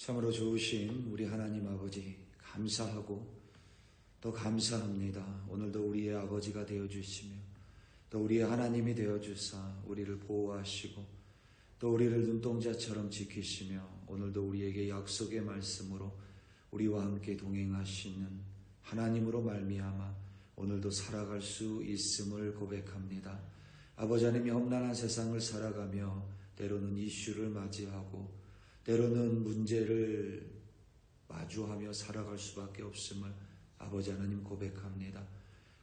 참으로 좋으신 우리 하나님 아버지 감사하고 또 감사합니다. 오늘도 우리의 아버지가 되어주시며 또 우리의 하나님이 되어주사 우리를 보호하시고 또 우리를 눈동자처럼 지키시며 오늘도 우리에게 약속의 말씀으로 우리와 함께 동행하시는 하나님으로 말미암아 오늘도 살아갈 수 있음을 고백합니다. 아버지 하나님이 험난한 세상을 살아가며 때로는 이슈를 맞이하고 때로는 문제를 마주하며 살아갈 수밖에 없음을 아버지 하나님 고백합니다.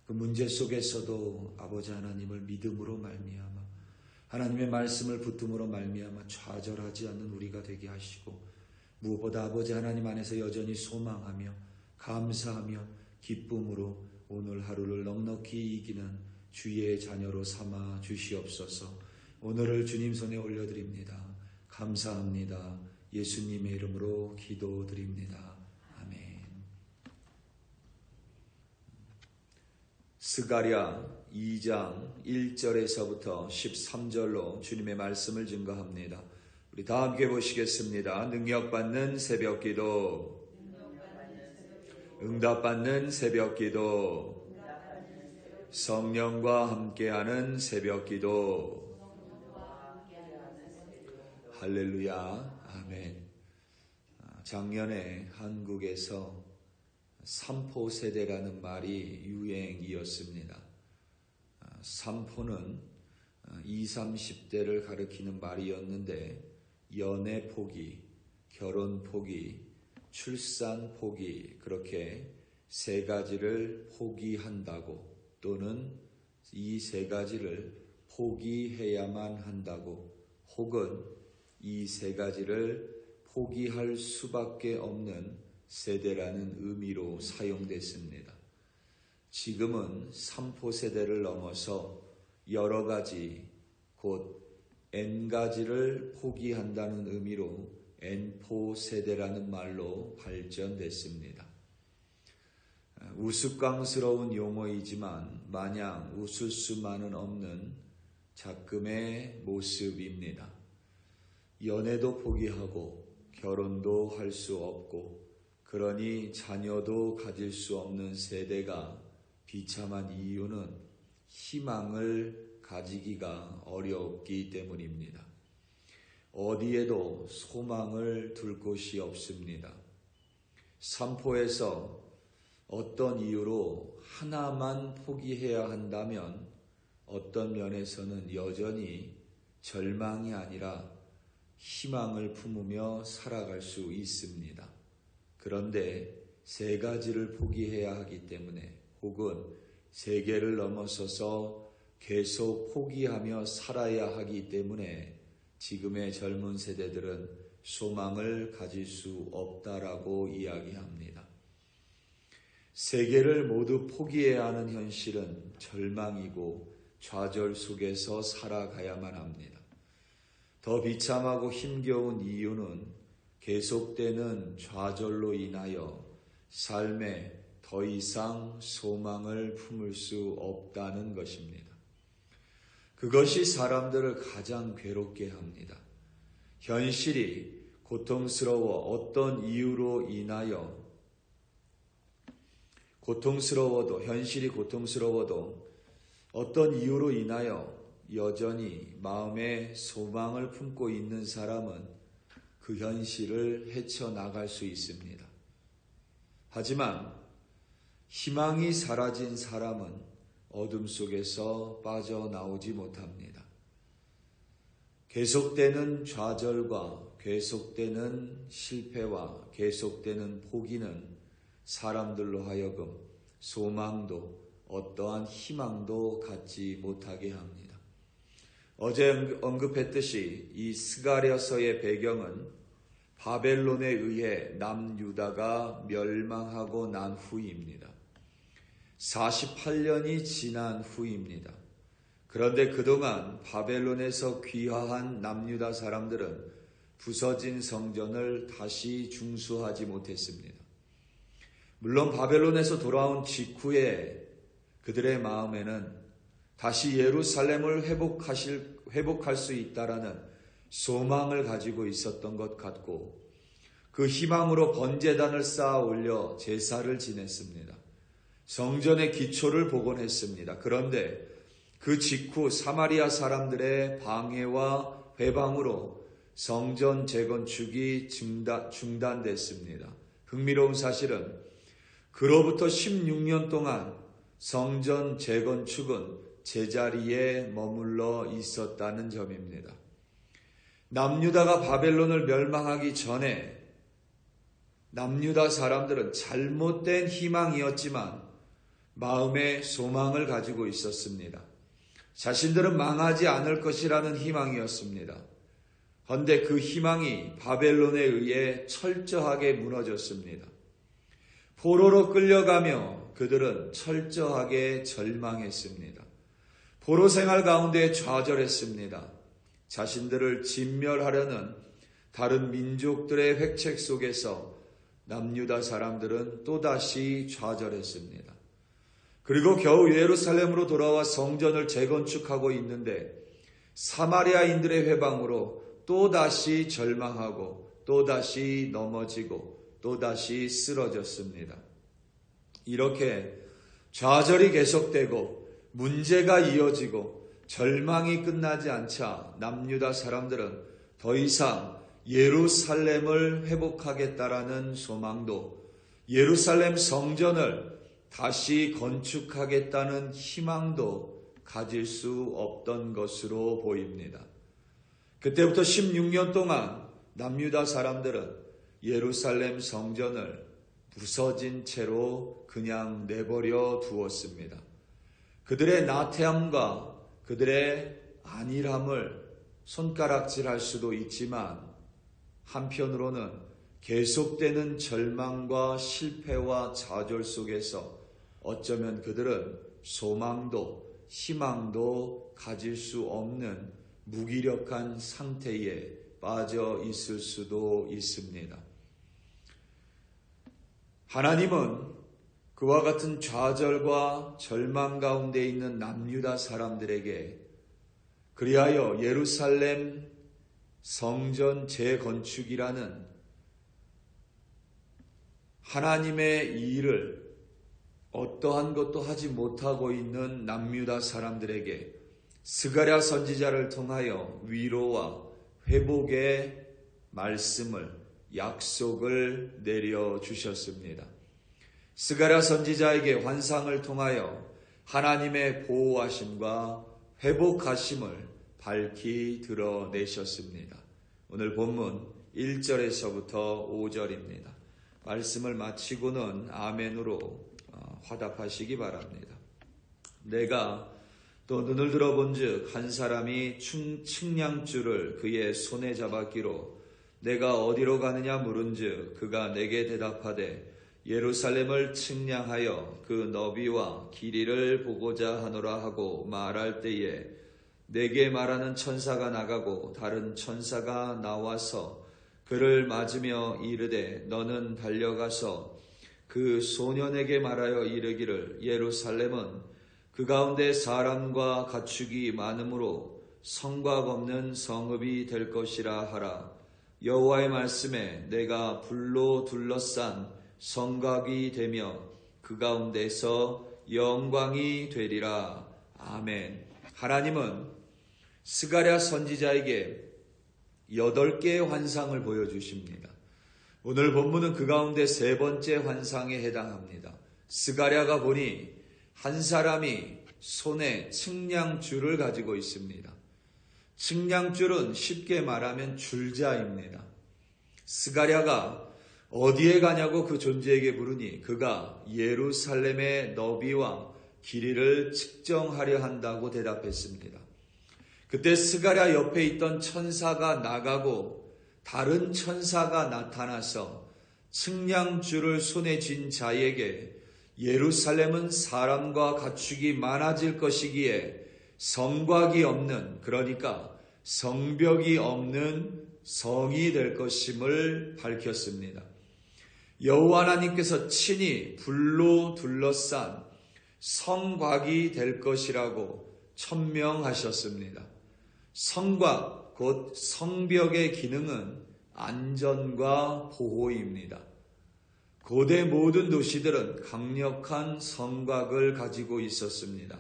그 문제 속에서도 아버지 하나님을 믿음으로 말미암아 하나님의 말씀을 붙듦으로 말미암아 좌절하지 않는 우리가 되게 하시고 무엇보다 아버지 하나님 안에서 여전히 소망하며 감사하며 기쁨으로 오늘 하루를 넉넉히 이기는 주의 자녀로 삼아 주시옵소서. 오늘을 주님 손에 올려드립니다. 감사합니다. 예수님의 이름으로 기도드립니다. 아멘. 스가랴 2장 1절에서부터 13절로 주님의 말씀을 증거합니다. 우리 다 함께 보시겠습니다. 능력받는 새벽기도, 응답받는 새벽기도, 성령과 함께하는 새벽기도. 할렐루야. 아멘. 작년에 한국에서 삼포세대라는 말이 유행이었습니다. 삼포는 20, 30대를 가리키는 말이었는데 연애 포기, 결혼 포기, 출산 포기 그렇게 세 가지를 포기한다고 또는 이 세 가지를 포기해야만 한다고 혹은 이 세 가지를 포기할 수밖에 없는 세대라는 의미로 사용됐습니다. 지금은 삼포 세대를 넘어서 여러 가지 곧 N가지를 포기한다는 의미로 N포 세대라는 말로 발전됐습니다. 우스꽝스러운 용어이지만 마냥 웃을 수만은 없는 작금의 모습입니다. 연애도 포기하고 결혼도 할 수 없고 그러니 자녀도 가질 수 없는 세대가 비참한 이유는 희망을 가지기가 어렵기 때문입니다. 어디에도 소망을 둘 곳이 없습니다. 삼포에서 어떤 이유로 하나만 포기해야 한다면 어떤 면에서는 여전히 절망이 아니라 희망을 품으며 살아갈 수 있습니다. 그런데 세 가지를 포기해야 하기 때문에 혹은 세 개를 넘어서서 계속 포기하며 살아야 하기 때문에 지금의 젊은 세대들은 소망을 가질 수 없다라고 이야기합니다. 세 개를 모두 포기해야 하는 현실은 절망이고 좌절 속에서 살아가야만 합니다. 더 비참하고 힘겨운 이유는 계속되는 좌절로 인하여 삶에 더 이상 소망을 품을 수 없다는 것입니다. 그것이 사람들을 가장 괴롭게 합니다. 현실이 고통스러워 어떤 이유로 인하여 현실이 고통스러워도 어떤 이유로 인하여 여전히 마음에 소망을 품고 있는 사람은 그 현실을 헤쳐나갈 수 있습니다. 하지만 희망이 사라진 사람은 어둠 속에서 빠져나오지 못합니다. 계속되는 좌절과 계속되는 실패와 계속되는 포기는 사람들로 하여금 소망도 어떠한 희망도 갖지 못하게 합니다. 어제 언급했듯이 이 스가랴서의 배경은 바벨론에 의해 남유다가 멸망하고 난 후입니다. 48년이 지난 후입니다. 그런데 그동안 바벨론에서 귀화한 남유다 사람들은 부서진 성전을 다시 중수하지 못했습니다. 물론 바벨론에서 돌아온 직후에 그들의 마음에는 다시 예루살렘을 회복할 수 있다라는 소망을 가지고 있었던 것 같고 그 희망으로 번제단을 쌓아 올려 제사를 지냈습니다. 성전의 기초를 복원했습니다. 그런데 그 직후 사마리아 사람들의 방해와 회방으로 성전 재건축이 중단됐습니다. 흥미로운 사실은 그로부터 16년 동안 성전 재건축은 제자리에 머물러 있었다는 점입니다. 남유다가 바벨론을 멸망하기 전에 남유다 사람들은 잘못된 희망이었지만 마음에 소망을 가지고 있었습니다. 자신들은 망하지 않을 것이라는 희망이었습니다. 그런데 그 희망이 바벨론에 의해 철저하게 무너졌습니다. 포로로 끌려가며 그들은 철저하게 절망했습니다. 포로 생활 가운데 좌절했습니다. 자신들을 진멸하려는 다른 민족들의 획책 속에서 남유다 사람들은 또다시 좌절했습니다. 그리고 겨우 예루살렘으로 돌아와 성전을 재건축하고 있는데 사마리아인들의 회방으로 또다시 절망하고 또다시 넘어지고 또다시 쓰러졌습니다. 이렇게 좌절이 계속되고 문제가 이어지고 절망이 끝나지 않자 남유다 사람들은 더 이상 예루살렘을 회복하겠다라는 소망도 예루살렘 성전을 다시 건축하겠다는 희망도 가질 수 없던 것으로 보입니다. 그때부터 16년 동안 남유다 사람들은 예루살렘 성전을 부서진 채로 그냥 내버려 두었습니다. 그들의 나태함과 그들의 안일함을 손가락질할 수도 있지만 한편으로는 계속되는 절망과 실패와 좌절 속에서 어쩌면 그들은 소망도 희망도 가질 수 없는 무기력한 상태에 빠져 있을 수도 있습니다. 하나님은 그와 같은 좌절과 절망 가운데 있는 남유다 사람들에게 그리하여 예루살렘 성전 재건축이라는 하나님의 일을 어떠한 것도 하지 못하고 있는 남유다 사람들에게 스가랴 선지자를 통하여 위로와 회복의 말씀을 약속을 내려주셨습니다. 스가랴 선지자에게 환상을 통하여 하나님의 보호하심과 회복하심을 밝히 드러내셨습니다. 오늘 본문 1절에서부터 5절입니다. 말씀을 마치고는 아멘으로 화답하시기 바랍니다. 내가 또 눈을 들어본즉 한 사람이 측량줄을 그의 손에 잡았기로 내가 어디로 가느냐 물은즉 그가 내게 대답하되 예루살렘을 측량하여 그 너비와 길이를 보고자 하노라 하고 말할 때에 내게 말하는 천사가 나가고 다른 천사가 나와서 그를 맞으며 이르되 너는 달려가서 그 소년에게 말하여 이르기를 예루살렘은 그 가운데 사람과 가축이 많으므로 성곽 없는 성읍이 될 것이라 하라. 여호와의 말씀에 내가 불로 둘러싼 성곽이 되며 그 가운데서 영광이 되리라. 아멘. 하나님은 스가랴 선지자에게 8개의 환상을 보여주십니다. 오늘 본문은 그 가운데 3번째 환상에 해당합니다. 스가랴가 보니 한 사람이 손에 측량줄을 가지고 있습니다. 측량줄은 쉽게 말하면 줄자입니다. 스가랴가 어디에 가냐고 그 존재에게 물으니 그가 예루살렘의 너비와 길이를 측정하려 한다고 대답했습니다. 그때 스가랴 옆에 있던 천사가 나가고 다른 천사가 나타나서 측량줄을 손에 쥔 자에게 예루살렘은 사람과 가축이 많아질 것이기에 성곽이 없는, 그러니까 성벽이 없는 성이 될 것임을 밝혔습니다. 여호와 하나님께서 친히 불로 둘러싼 성곽이 될 것이라고 천명하셨습니다. 성곽, 곧 성벽의 기능은 안전과 보호입니다. 고대 모든 도시들은 강력한 성곽을 가지고 있었습니다.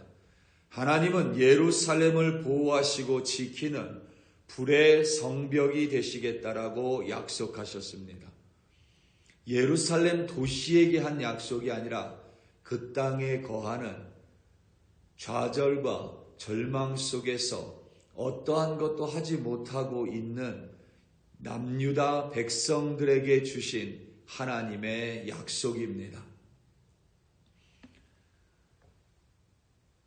하나님은 예루살렘을 보호하시고 지키는 불의 성벽이 되시겠다라고 약속하셨습니다. 예루살렘 도시에게 한 약속이 아니라 그 땅에 거하는 좌절과 절망 속에서 어떠한 것도 하지 못하고 있는 남유다 백성들에게 주신 하나님의 약속입니다.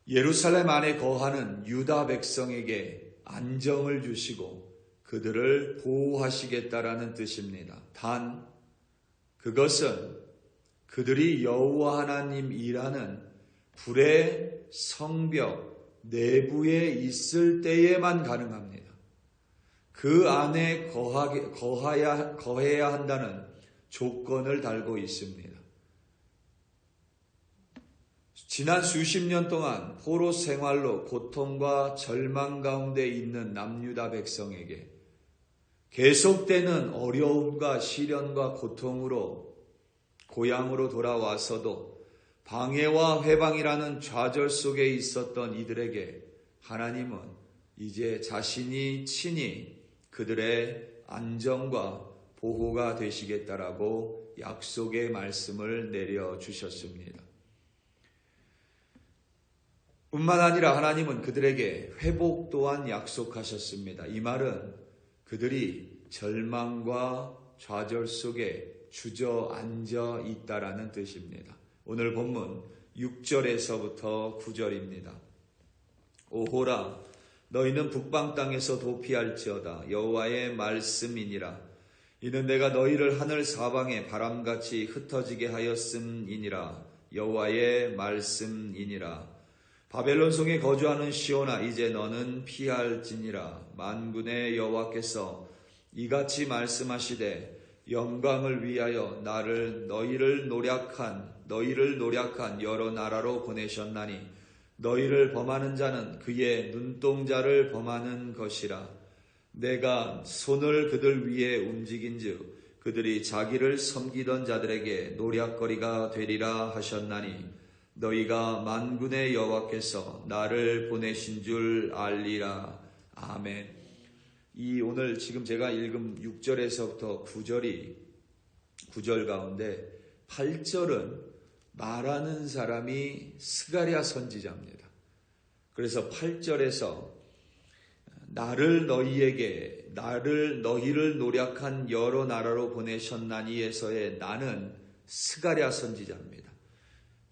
예루살렘 안에 거하는 유다 백성에게 안정을 주시고 그들을 보호하시겠다라는 뜻입니다. 단 그것은 그들이 여호와 하나님이라는 불의 성벽 내부에 있을 때에만 가능합니다. 그 안에 거해야 한다는 조건을 달고 있습니다. 지난 수십 년 동안 포로 생활로 고통과 절망 가운데 있는 남유다 백성에게 계속되는 어려움과 시련과 고통으로 고향으로 돌아와서도 방해와 회방이라는 좌절 속에 있었던 이들에게 하나님은 이제 자신이 친히 그들의 안정과 보호가 되시겠다라고 약속의 말씀을 내려주셨습니다. 뿐만 아니라 하나님은 그들에게 회복 또한 약속하셨습니다. 이 말은 그들이 절망과 좌절 속에 주저앉아 있다라는 뜻입니다. 오늘 본문 6절에서부터 9절입니다. 오호라 너희는 북방 땅에서 도피할지어다 여호와의 말씀이니라. 이는 내가 너희를 하늘 사방에 바람같이 흩어지게 하였음이니라. 여호와의 말씀이니라. 바벨론 성에 거주하는 시온아 이제 너는 피할지니라. 만군의 여호와께서 이같이 말씀하시되 영광을 위하여 너희를 노략한 여러 나라로 보내셨나니 너희를 범하는 자는 그의 눈동자를 범하는 것이라. 내가 손을 그들 위에 움직인즉 그들이 자기를 섬기던 자들에게 노략거리가 되리라 하셨나니 너희가 만군의 여호와께서 나를 보내신 줄 알리라. 아멘. 이 오늘 지금 제가 읽은 6절에서부터 9절 가운데 8절은 말하는 사람이 스가랴 선지자입니다. 그래서 8절에서 너희를 노략한 여러 나라로 보내셨나니에서의 나는 스가랴 선지자입니다.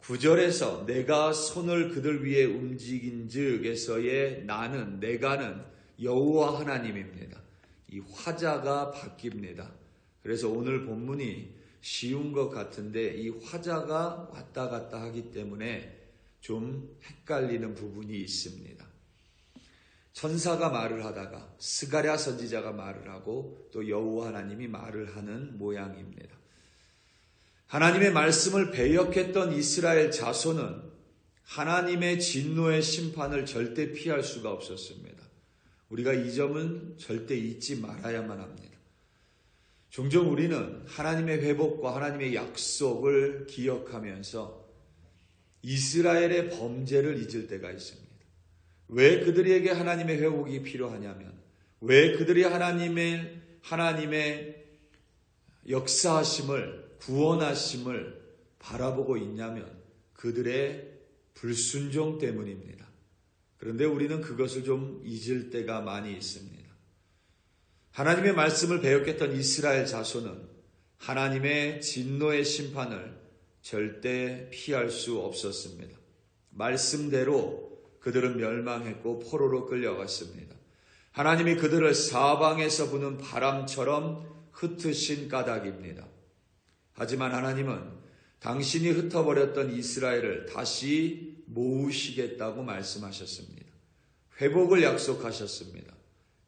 9절에서 내가 손을 그들 위에 움직인 즉에서의 내가는 여호와 하나님입니다. 이 화자가 바뀝니다. 그래서 오늘 본문이 쉬운 것 같은데 이 화자가 왔다 갔다 하기 때문에 좀 헷갈리는 부분이 있습니다. 천사가 말을 하다가 스가랴 선지자가 말을 하고 또 여호와 하나님이 말을 하는 모양입니다. 하나님의 말씀을 배역했던 이스라엘 자손은 하나님의 진노의 심판을 절대 피할 수가 없었습니다. 우리가 이 점은 절대 잊지 말아야만 합니다. 종종 우리는 하나님의 회복과 하나님의 약속을 기억하면서 이스라엘의 범죄를 잊을 때가 있습니다. 왜 그들에게 하나님의 회복이 필요하냐면 왜 그들이 하나님의 역사하심을 구원하심을 바라보고 있냐면 그들의 불순종 때문입니다. 그런데 우리는 그것을 좀 잊을 때가 많이 있습니다. 하나님의 말씀을 배역했던 이스라엘 자손은 하나님의 진노의 심판을 절대 피할 수 없었습니다. 말씀대로 그들은 멸망했고 포로로 끌려갔습니다. 하나님이 그들을 사방에서 부는 바람처럼 흩으신 까닭입니다. 하지만 하나님은 당신이 흩어버렸던 이스라엘을 다시 모으시겠다고 말씀하셨습니다. 회복을 약속하셨습니다.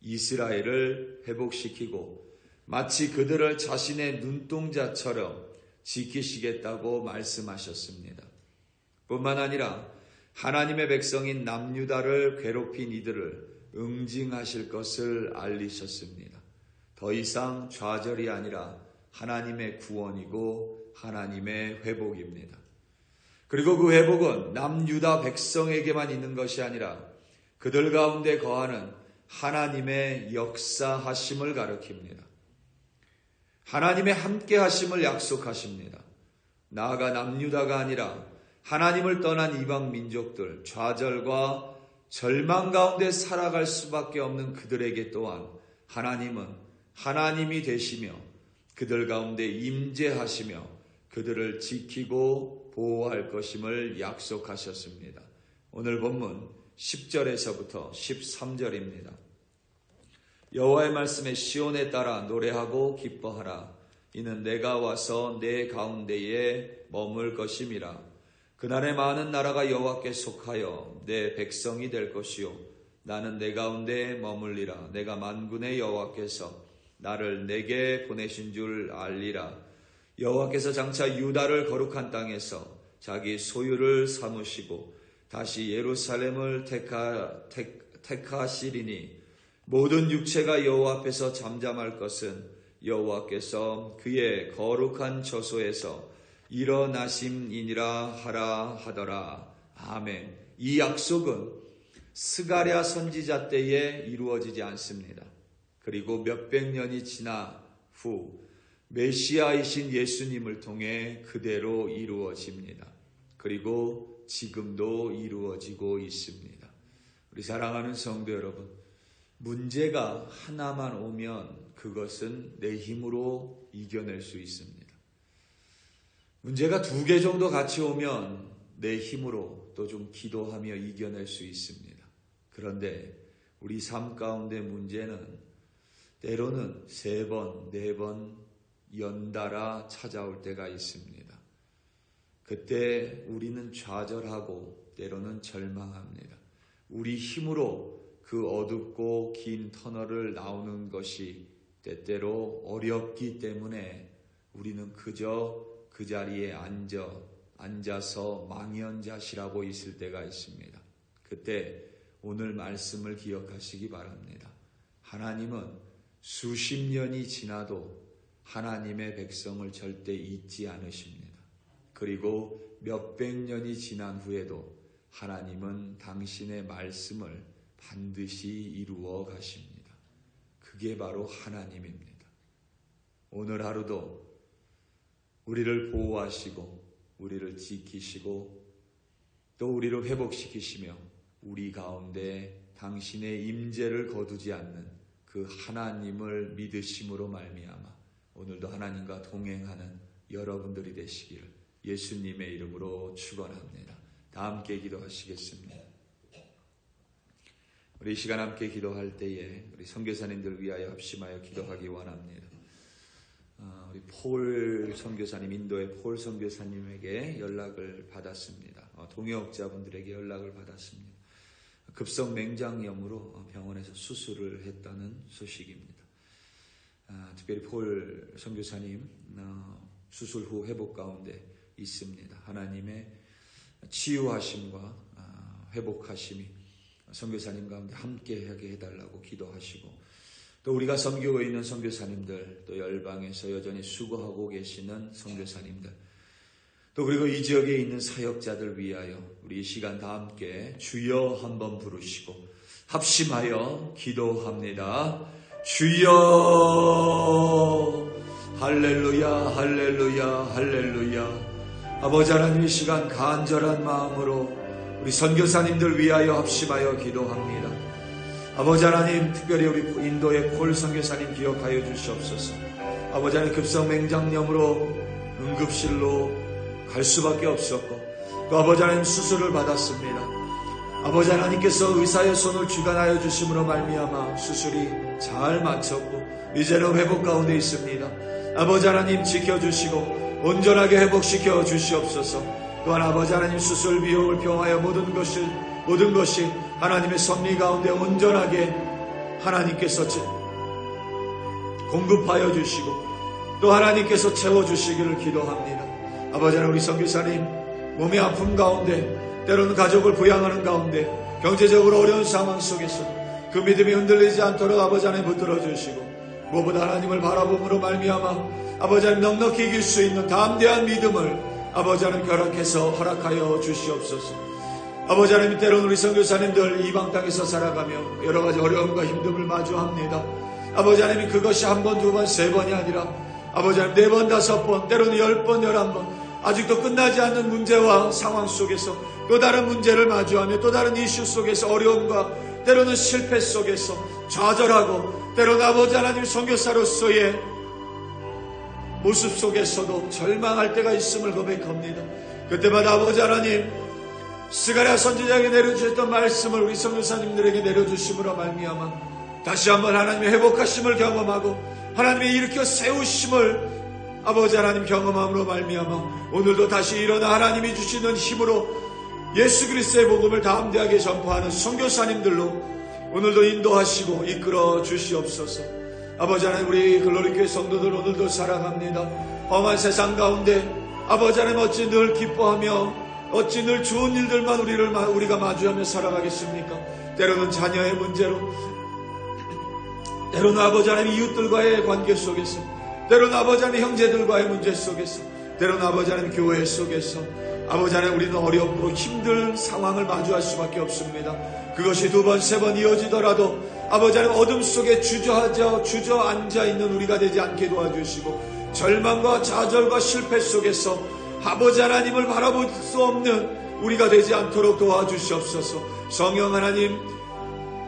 이스라엘을 회복시키고 마치 그들을 자신의 눈동자처럼 지키시겠다고 말씀하셨습니다. 뿐만 아니라 하나님의 백성인 남유다를 괴롭힌 이들을 응징하실 것을 알리셨습니다. 더 이상 좌절이 아니라 하나님의 구원이고 하나님의 회복입니다. 그리고 그 회복은 남유다 백성에게만 있는 것이 아니라 그들 가운데 거하는 하나님의 역사하심을 가리킵니다. 하나님의 함께하심을 약속하십니다. 나아가 남유다가 아니라 하나님을 떠난 이방 민족들, 좌절과 절망 가운데 살아갈 수밖에 없는 그들에게 또한 하나님은 하나님이 되시며 그들 가운데 임재하시며 그들을 지키고 보호할 것임을 약속하셨습니다. 오늘 본문 10절에서부터 13절입니다. 여호와의 말씀에 시온에 따라 노래하고 기뻐하라. 이는 내가 와서 내 가운데에 머물 것임이라. 그날에 많은 나라가 여호와께 속하여 내 백성이 될 것이요 나는 내 가운데 머물리라. 내가 만군의 여호와께서 나를 내게 보내신 줄 알리라. 여호와께서 장차 유다를 거룩한 땅에서 자기 소유를 삼으시고 다시 예루살렘을 택하시리니 모든 육체가 여호와 앞에서 잠잠할 것은 여호와께서 그의 거룩한 저소에서 일어나심이니라 하라 하더라. 아멘. 이 약속은 스가랴 선지자 때에 이루어지지 않습니다. 그리고 몇백 년이 지나 후 메시아이신 예수님을 통해 그대로 이루어집니다. 그리고 지금도 이루어지고 있습니다. 우리 사랑하는 성도 여러분, 문제가 하나만 오면 그것은 내 힘으로 이겨낼 수 있습니다. 문제가 2개 정도 같이 오면 내 힘으로 또 좀 기도하며 이겨낼 수 있습니다. 그런데 우리 삶 가운데 문제는 때로는 3번, 4번 연달아 찾아올 때가 있습니다. 그때 우리는 좌절하고 때로는 절망합니다. 우리 힘으로 그 어둡고 긴 터널을 나오는 것이 때때로 어렵기 때문에 우리는 그저 그 자리에 앉아서 망연자실하고 있을 때가 있습니다. 그때 오늘 말씀을 기억하시기 바랍니다. 하나님은 수십 년이 지나도 하나님의 백성을 절대 잊지 않으십니다. 그리고 몇백 년이 지난 후에도 하나님은 당신의 말씀을 반드시 이루어 가십니다. 그게 바로 하나님입니다. 오늘 하루도 우리를 보호하시고 우리를 지키시고 또 우리를 회복시키시며 우리 가운데 당신의 임재를 거두지 않는 그 하나님을 믿으심으로 말미암아 오늘도 하나님과 동행하는 여러분들이 되시기를 예수님의 이름으로 축원합니다. 다 함께 기도하시겠습니다. 우리 이 시간 함께 기도할 때에 우리 선교사님들 위하여 합심하여 기도하기 원합니다. 우리 폴 선교사님, 인도의 폴 선교사님에게 연락을 받았습니다. 동역자분들에게 연락을 받았습니다. 급성 맹장염으로 병원에서 수술을 했다는 소식입니다. 특별히 폴 선교사님 수술 후 회복 가운데 있습니다. 하나님의 치유하심과 회복하심이 선교사님 가운데 함께하게 해달라고 기도하시고 또 우리가 섬기고 있는 선교사님들 또 열방에서 여전히 수고하고 계시는 선교사님들 또 그리고 이 지역에 있는 사역자들 위하여 우리 이 시간 다 함께 주여 한번 부르시고 합심하여 기도합니다. 주여 할렐루야 할렐루야 할렐루야. 아버지 하나님 이 시간 간절한 마음으로 우리 선교사님들 위하여 합심하여 기도합니다. 아버지 하나님 특별히 우리 인도의 폴 선교사님 기억하여 주시옵소서. 아버지 하나님 급성 맹장염으로 응급실로 갈 수밖에 없었고 또 아버지 하나님 수술을 받았습니다. 아버지 하나님께서 의사의 손을 주관하여 주심으로 말미암아 수술이 잘 마쳤고 이제는 회복 가운데 있습니다. 아버지 하나님 지켜주시고 온전하게 회복시켜 주시옵소서. 또한 아버지 하나님 수술 비용을 병하여 모든 것이 하나님의 섭리 가운데 온전하게 하나님께서 공급하여 주시고 또 하나님께서 채워주시기를 기도합니다. 아버지 하나님 우리 선교사님 몸의 아픔 가운데 때로는 가족을 부양하는 가운데 경제적으로 어려운 상황 속에서 그 믿음이 흔들리지 않도록 아버지 하나님 붙들어 주시고 무엇보다 하나님을 바라봄으로 말미암아 아버지 하나님 넉넉히 이길 수 있는 담대한 믿음을 아버지 하나님 허락하여 주시옵소서. 아버지 하나님, 때로는 우리 선교사님들 이방 땅에서 살아가며 여러 가지 어려움과 힘듦을 마주합니다. 아버지 하나님, 그것이 한 번, 두 번, 세 번이 아니라 아버지 하나님 4번, 5번, 때로는 10번, 11번 아직도 끝나지 않는 문제와 상황 속에서 또 다른 문제를 마주하며 또 다른 이슈 속에서 어려움과 때로는 실패 속에서 좌절하고 때로는 아버지 하나님 선교사로서의 모습 속에서도 절망할 때가 있음을 고백합니다. 그때마다 아버지 하나님, 스가랴 선지자에게 내려주셨던 말씀을 우리 선교사님들에게 내려주심으로 말미암아 다시 한번 하나님의 회복하심을 경험하고 하나님의 일으켜 세우심을 아버지 하나님 경험함으로 말미암아 오늘도 다시 일어나 하나님이 주시는 힘으로 예수 그리스도의 복음을 담대하게 전파하는 선교사님들로 오늘도 인도하시고 이끌어 주시옵소서. 아버지 하나님, 우리 글로리교회 성도들 오늘도 사랑합니다. 험한 세상 가운데 아버지 하나님, 어찌 늘 기뻐하며 어찌 늘 좋은 일들만 우리가 마주하며 살아가겠습니까? 때로는 자녀의 문제로, 때로는 아버지 하나님 이웃들과의 관계 속에서, 때로는 아버지 하나님 형제들과의 문제 속에서, 때로는 아버지 하나님 교회 속에서 아버지 하나님, 우리는 어렵고 힘든 상황을 마주할 수밖에 없습니다. 그것이 2번, 3번 이어지더라도 아버지 하나님, 어둠 속에 주저앉아 있는 우리가 되지 않게 도와주시고 절망과 좌절과 실패 속에서 아버지 하나님을 바라볼 수 없는 우리가 되지 않도록 도와주시옵소서. 성령 하나님,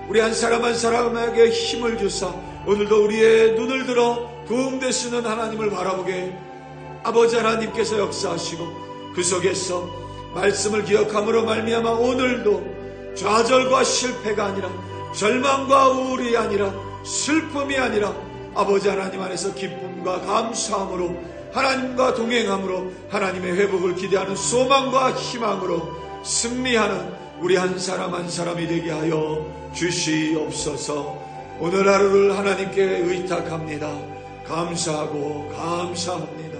우리 한 사람 한 사람에게 힘을 주사 오늘도 우리의 눈을 들어 도움 되시는 하나님을 바라보게 아버지 하나님께서 역사하시고 그 속에서 말씀을 기억함으로 말미암아 오늘도 좌절과 실패가 아니라 절망과 우울이 아니라 슬픔이 아니라 아버지 하나님 안에서 기쁨과 감사함으로 하나님과 동행함으로 하나님의 회복을 기대하는 소망과 희망으로 승리하는 우리 한 사람 한 사람이 되게 하여 주시옵소서. 오늘 하루를 하나님께 의탁합니다. 감사하고 감사합니다.